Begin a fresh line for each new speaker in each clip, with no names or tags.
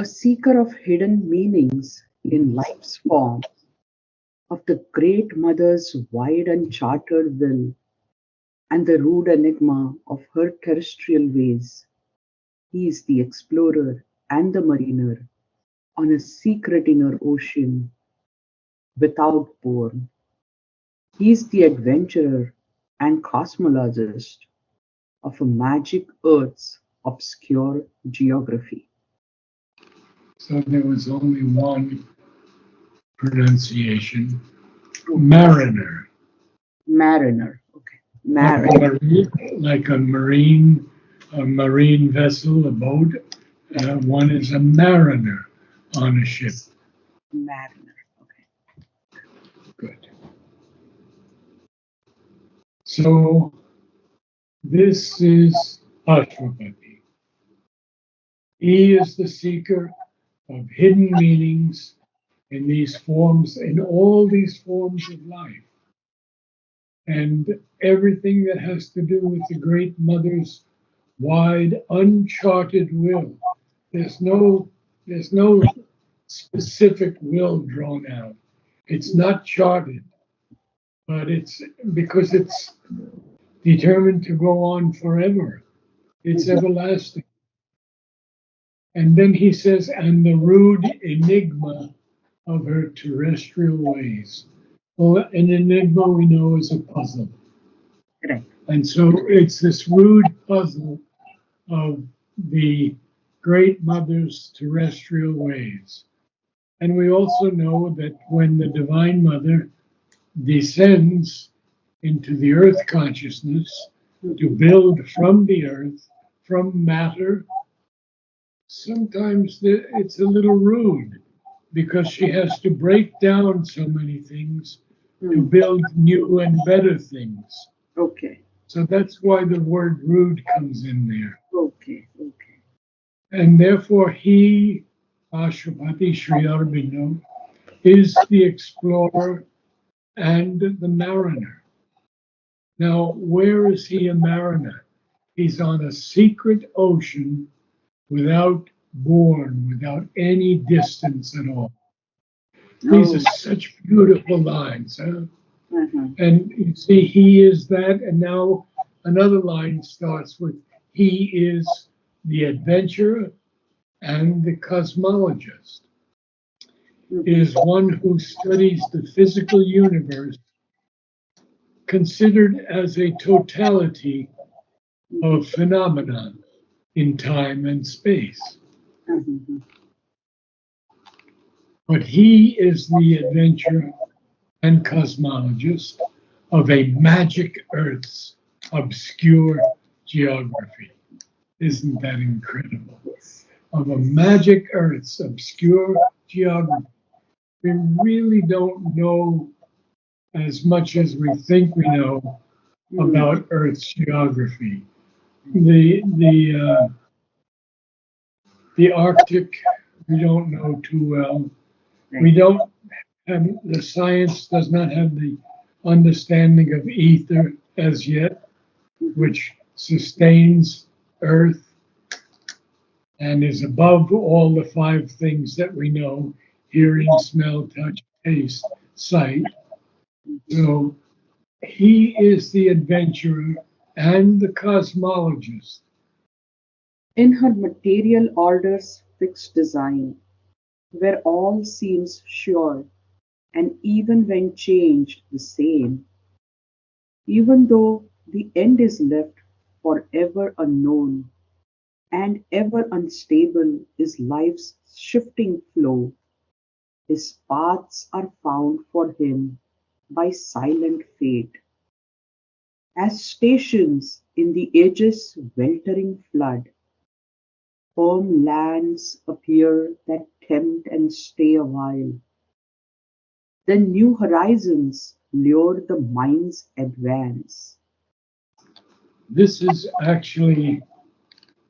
a seeker of hidden meanings in life's form, of the Great Mother's wide uncharted will, and the rude enigma of her terrestrial ways. He is the explorer and the mariner on a secret inner ocean without bourne. He is the adventurer and cosmologist of a magic Earth's obscure geography.
So there was only one pronunciation, mariner,
Mariner. Okay.
like
Mariner.
a a marine vessel, a boat. One is a mariner on a ship.
Mariner. Okay.
Good. So this is Ashwapati. He is the seeker of hidden meanings in these forms, in all these forms of life. And everything that has to do with the Great Mother's wide, uncharted will. There's no specific will drawn out. It's not charted, but it's because it's determined to go on forever. It's everlasting. And then he says, and the rude enigma of her terrestrial ways. Well, an enigma we know is a puzzle.
Right.
And so it's this rude puzzle of the Great Mother's terrestrial ways. And we also know that when the Divine Mother descends into the earth consciousness to build from the earth, from matter, sometimes it's a little rude because she has to break down so many things to build new and better things.
Okay.
So that's why the word rude comes in there.
Okay. Okay.
And therefore, he, Ashwapati Sri Aurobindo, is the explorer and the mariner. Now, where is he a mariner? He's on a secret ocean without bourne, without any distance at all. These are such beautiful lines. Huh? And you see, he is that. And now another line starts with, he is the adventurer and the cosmologist. Is one who studies the physical universe considered as a totality of phenomena in time and space. But he is the adventurer and cosmologist of a magic Earth's obscure geography. Isn't that incredible? Of a magic Earth's obscure geography. We really don't know as much as we think we know about Earth's geography. The Arctic we don't know too well. We don't have the science does not have the understanding of ether as yet, which sustains Earth and is above all the five things that we know: hearing, smell, touch, taste, sight. So he is the adventurer and the cosmologist.
In her material order's fixed design, where all seems sure, and even when changed the same, even though the end is left forever unknown, and ever unstable is life's shifting flow, his paths are found for him by silent fate, as stations in the age's weltering flood. Firm lands appear that tempt and stay awhile, then new horizons lure the mind's advance.
This is actually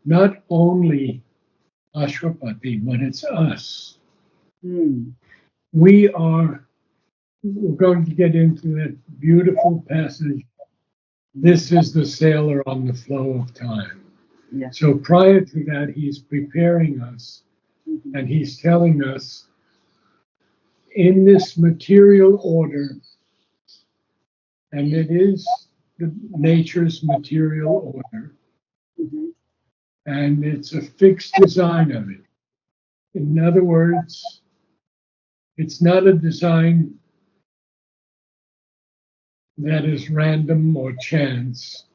not only Ashwapati, but it's us.
Hmm.
We're going to get into that beautiful passage. This is the sailor on the flow of time.
Yeah.
So prior to that, he's preparing us
Mhm.
And he's telling us in this material order, and it is the nature's material order,
Mhm.
and it's a fixed design of it. In other words, it's not a design that is random or chance,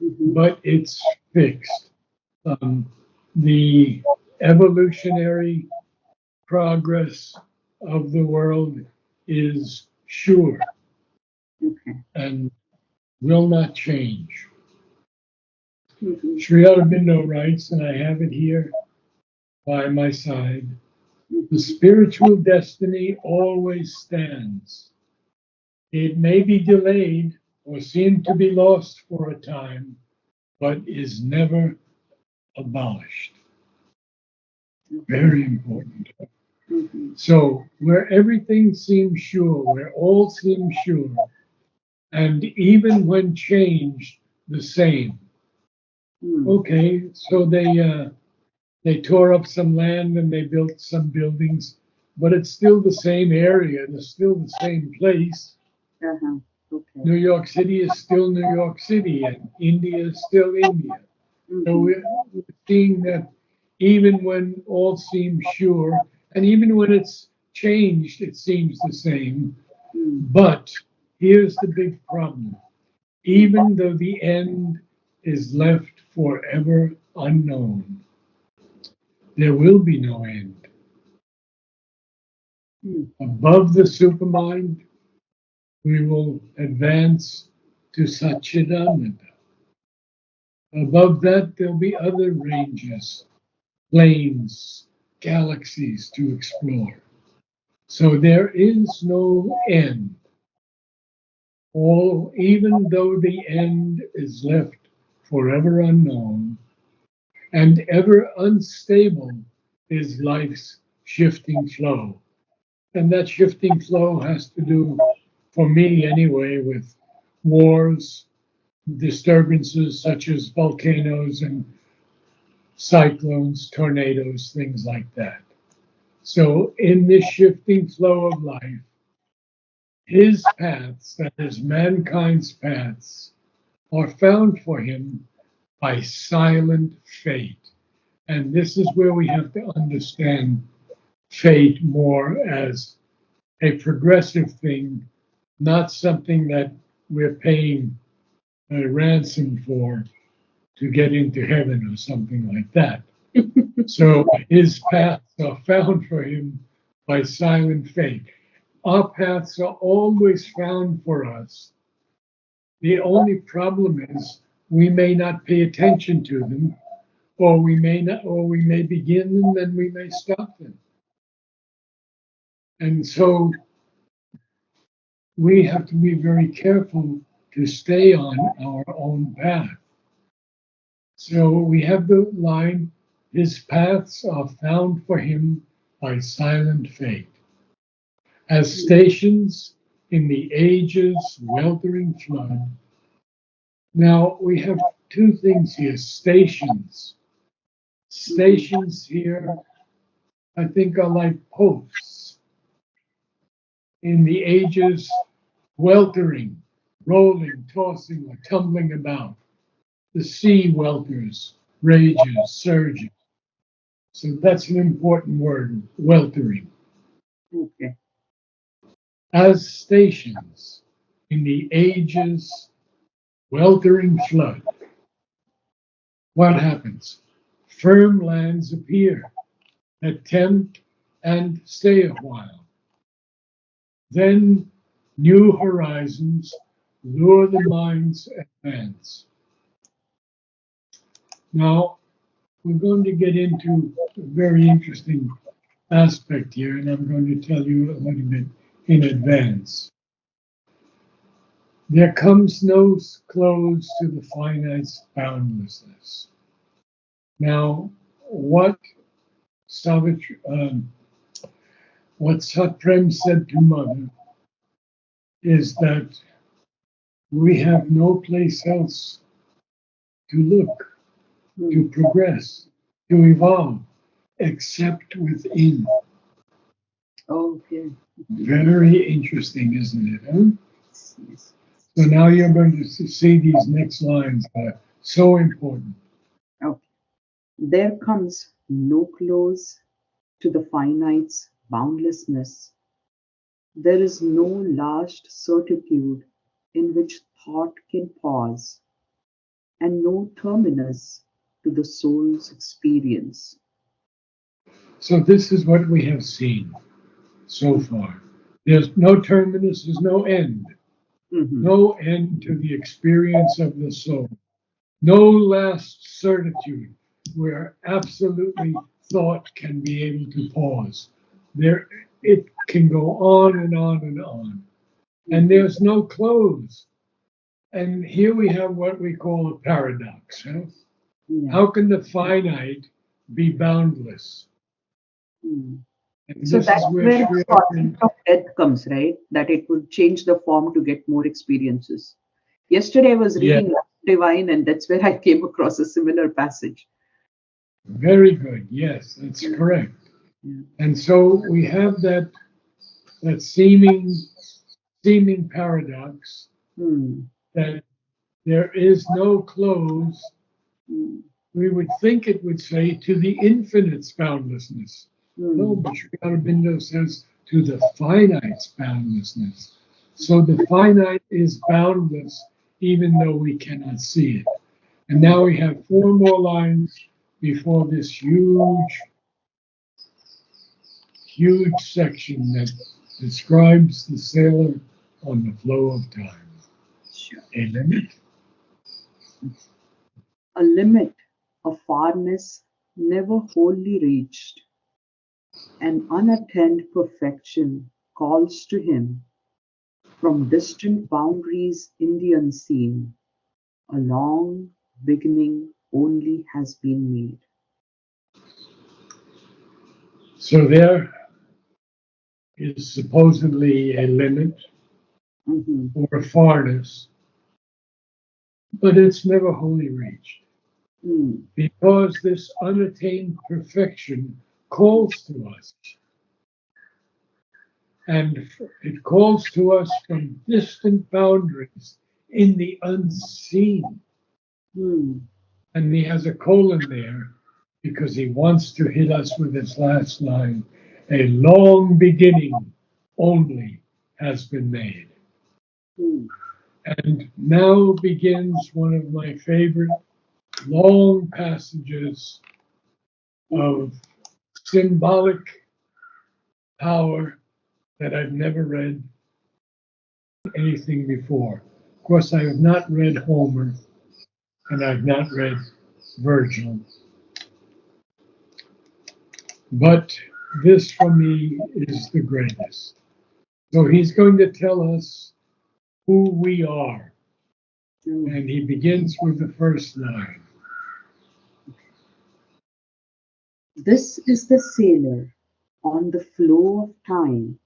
Mhm.
but it's fixed. Um, the evolutionary progress of the world is sure
Okay.
and will not change.
Mhm.
Sri Aurobindo writes, and I have it here by my side, the
Mhm.
spiritual destiny always stands. It may be delayed or seem to be lost for a time, but is never abolished.
Okay.
Very important.
Mhm.
So, where everything seems sure, where all seems sure, and even when changed, the same.
Mm.
Okay, so they tore up some land and they built some buildings, but it's still the same area. It's still the same place.
Uh-huh. Okay.
New York City is still New York City, and India is still India. So
Mhm.
we're seeing that even when all seems sure, and even when it's changed, it seems the same.
Mm.
But here's the big problem.
Mm.
Even though the end is left forever unknown, there will be no end.
Mm.
Above the supermind, we will advance to Satchidananda. Above that, there'll be other ranges, planes, galaxies to explore. So there is no end. All, even though the end is left forever unknown, and ever unstable is life's shifting flow. And that shifting flow has to do, for me anyway, with wars, disturbances such as volcanoes and cyclones, tornadoes, things like that. So, in this shifting flow of life, his paths, that is, mankind's paths, are found for him by silent fate. And this is where we have to understand fate more as a progressive thing, not something that we're paying a ransom for to get into heaven or something like that. So his paths are found for him by silent fate. Our paths are always found for us. The only problem is we may not pay attention to them, or we may not, or we may begin them and we may stop them. And so we have to be very careful to stay on our own path. So we have the line, his paths are found for him by silent fate. As
Mm.
stations in the age's weltering flood. Now we have two things here, stations.
Mhm.
Stations here, I think, are like posts in the ages weltering, rolling, tossing, or tumbling about. The sea welters, rages, surges. So that's an important word, weltering.
Okay.
As stations in the ages weltering flood, what happens? Firm lands appear that tempt and stay a while. Then new horizons lure the mind's advance. Now, we're going to get into a very interesting aspect here, and I'm going to tell you a little bit in advance. There comes no close to the finite's boundlessness. Now, what Savitri, what Saprem said to Mother is that we have no place else to look,
Mm.
to progress, to evolve. except within.
Okay.
Very interesting, isn't it? Huh?
Yes, yes.
So now you're going to see these next lines are so important.
Okay. There comes no close to the finite's boundlessness. There is no last certitude in which thought can pause, and no terminus to the soul's experience.
So this is what we have seen so far. There's no terminus, there's no end.
Mhm.
No end to the experience of the soul. No last certitude where absolutely thought can be able to pause. There, it can go on and on and on. And
Mhm.
there's no close. And here we have what we call a paradox. Huh?
Yeah.
How can the finite be boundless?
Mm.
And
So
this is
that's
where
where the
Sri
concept
Aurobindo,
of death comes, right? That it would change the form to get more experiences. Yesterday I was
yeah,
reading Divine, and that's where I came across a similar passage.
very good. Yes, that's
Yeah.
correct.
Yeah.
And so we have that seeming paradox
Hmm.
that there is no close.
Hmm.
We would think it would say to the infinite's boundlessness. No,
Hmm.
but Sri Aurobindo says to the finite's boundlessness. So the finite is boundless even though we cannot see it. And now we have four more lines before this huge section that describes the sailor on the flow of time.
Sure.
A limit.
A limit, a farness never wholly reached, an unattained perfection calls to him from distant boundaries in the unseen. A long beginning only has been made.
So there is supposedly a limit
Mhm.
or a farness, but it's never wholly reached
Mm.
because this unattained perfection calls to us, and it calls to us from distant boundaries in the unseen.
Mm.
And he has a colon there because he wants to hit us with his last line: a long beginning only has been made.
Mm.
And now begins one of my favorite long passages
Mhm.
of symbolic power that I've never read anything before. Of course, I have not read Homer and I've not read Virgil, but this for me is the greatest. So he's going to tell us who we are.
Mm.
And he begins with the first line.
This is the sailor on the flow of time.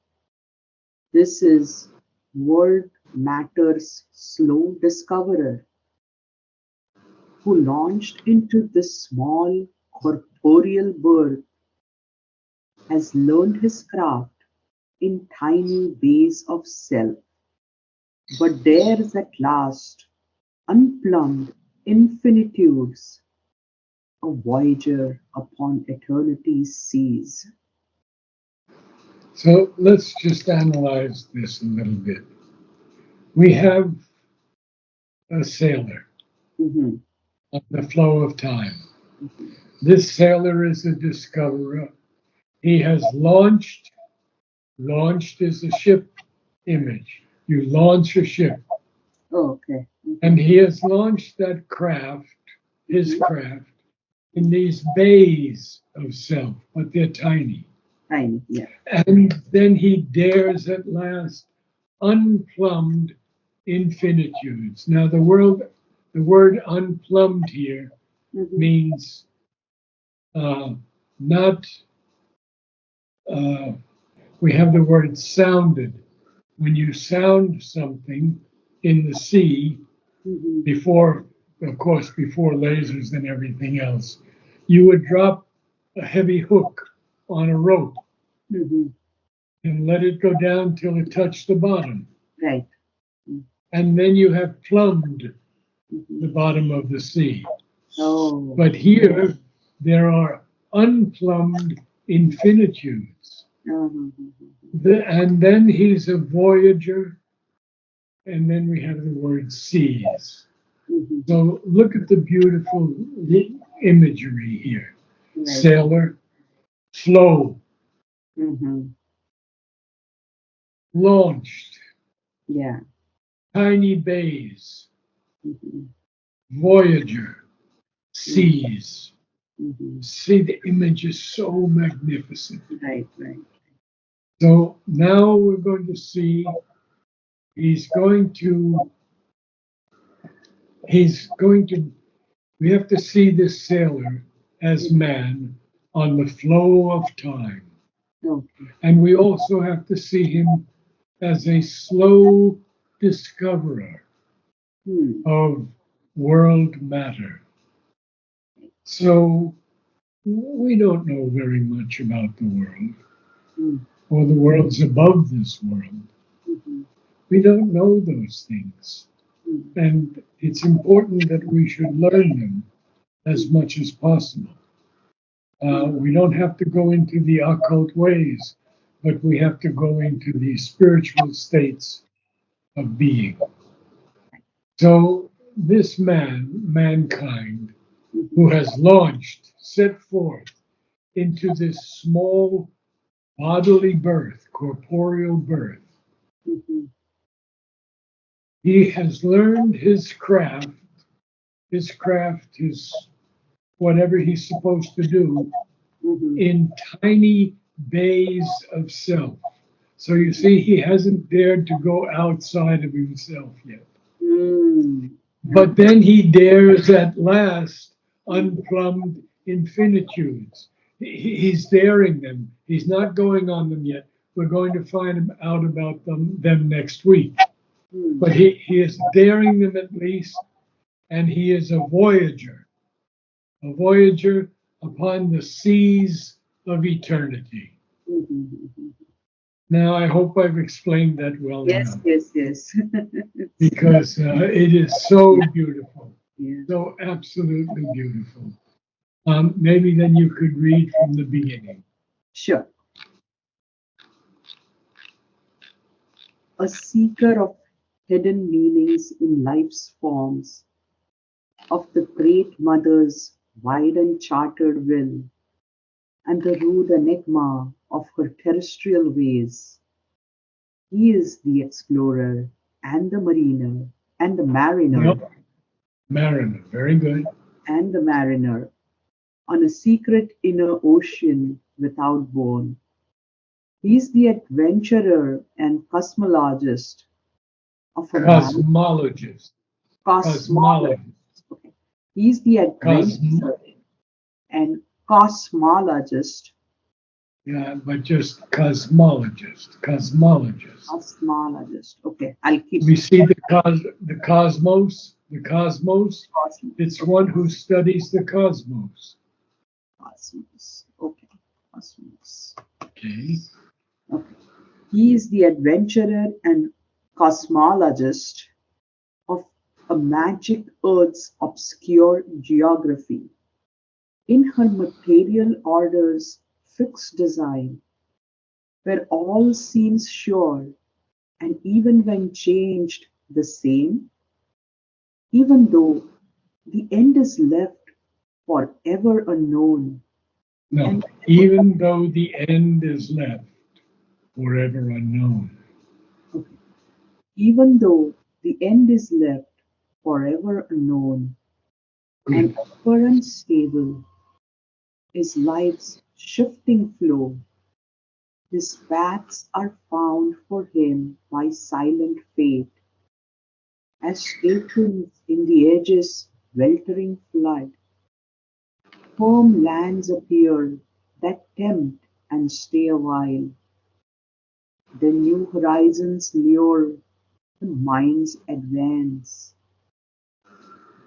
This is world matter's slow discoverer who launched into this small corporeal birth, has learned his craft in tiny bays of self, but dares at last, unplumbed infinitudes, a voyager upon eternity's seas.
So let's just analyze this a little bit. We have a sailor
Mhm.
on the flow of time.
Mhm.
This sailor is a discoverer. He has launched is a ship image. You launch a ship.
Oh, okay.
And
Mhm.
he has launched that craft, his
Mhm.
craft, in these bays of self, but they're tiny.
Tiny, yeah.
And then he dares at last unplumbed infinitudes. Now the word unplumbed here
Mhm.
means uh, not. Uh, we have the word sounded. When you sound something in the sea,
Mhm.
before, of course, before lasers and everything else, you would drop a heavy hook on a rope
Mhm.
and let it go down till it touched the bottom.
Right. Mm.
And then you have plumbed
Mhm.
the bottom of the sea.
Oh.
But here, there are unplumbed infinitudes.
Uh-huh.
And then he's a voyager, and then we have the word seas.
Mhm.
So look at the beautiful imagery here.
Right.
Sailor, flow,
Mhm.
launched,
Yeah.
tiny bays,
Mhm.
voyager,
Mhm.
seas.
Mhm.
See, the image is so magnificent.
Right. Right.
So now we're going to see he's going to, he's going to, we have to see this sailor as man on the flow of time.
Okay.
And we also have to see him as a slow discoverer
Hmm.
of world matter. So we don't know very much about the world
Hmm.
or the worlds above this world.
Mhm.
We don't know those things.
Hmm.
And it's important that we should learn them as much as possible.
Hmm.
We don't have to go into the occult ways, but we have to go into the spiritual states of being. So, this man, mankind, who
Mhm.
has launched, set forth into this small bodily birth, corporeal birth,
Mhm.
he has learned his whatever he's supposed to do
Mhm.
in tiny bays of self. So you see, he hasn't dared to go outside of himself yet.
Mm.
But then he dares at last unplumbed infinitudes. He's daring them. He's not going on them yet. We're going to find out about them next week. But
Mm.
he is daring them at least, and he is a voyager upon the seas of eternity.
Mhm. Mhm.
Now, I hope I've explained that well
Yes.
enough
Yes. Yes. It's,
because it is so beautiful,
yeah.
so absolutely beautiful. Maybe then you could read from the beginning.
Sure. A seeker of hidden meanings in life's forms, of the great mother's wide uncharted will, and the rude enigma of her terrestrial ways. He is the explorer and the mariner and the mariner
Yep, Mariner, very good.
and the mariner on a secret inner ocean without bourne. He is the adventurer and cosmologist of a man
Cosmologist,
cosmologist.
cosmologist,
Okay. He is the
cosm.
adventurer and cosmologist,
Yeah, but just cosmologist, cosmologist.
cosmologist. Okay, I'll keep
We see the cosmos. It's one who
cosmos.
studies the cosmos.
Cosmos. Okay, cosmos.
Okay.
Okay. He is the adventurer and cosmologist of a magic Earth's obscure geography. In her material order's fixed design, where all seems sure, and even when changed, the same, even though the end is left forever unknown,
No,
and
even though the end is left forever unknown.
okay, even though the end is left forever unknown and
Good.
ever unstable is life's shifting flow, his paths are found for him by silent fate, as stations in the edge's weltering flood. Firm lands appear that tempt and stay awhile, then new horizons lure the mind's advance.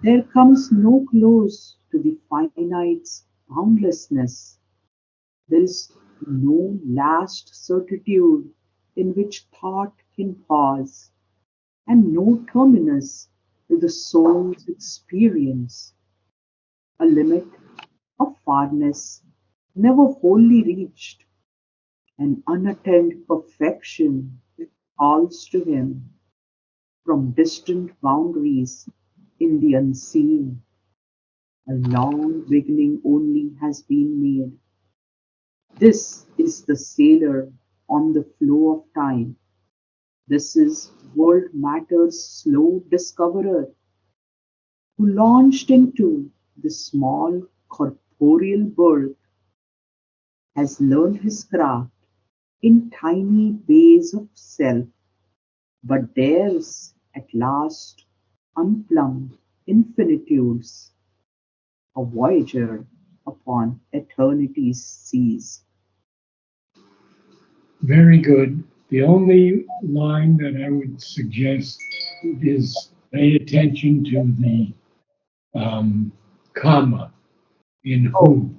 There comes no close to the finite's boundlessness, There is no last certitude in which thought can pause, and no terminus to the soul's experience, a limit of farness never wholly reached, an unattained perfection calls to him from distant boundaries in the unseen. A long beginning only has been made. This is the sailor on the flow of time. This is world matter's slow discoverer who launched into the small corporeal birth, has learned his craft in tiny bays of self, but dares at last unplumb infinitudes, a voyager upon eternity's seas.
Very good. The only line that I would suggest
Mhm.
is pay attention to the comma in
Oh,
who.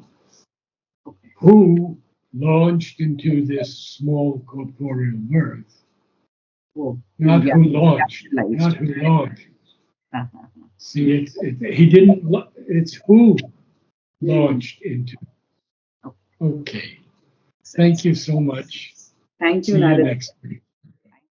okay.
Who launched into this small corporeal birth?
Oh,
Not
yeah,
who launched.
capitalized.
Not who launched.
Uh-huh.
See, he didn't. It's who
Hmm.
launched into.
Okay,
Okay. Thank
sense.
you so much.
Thank you,
See you
Narad.
next week.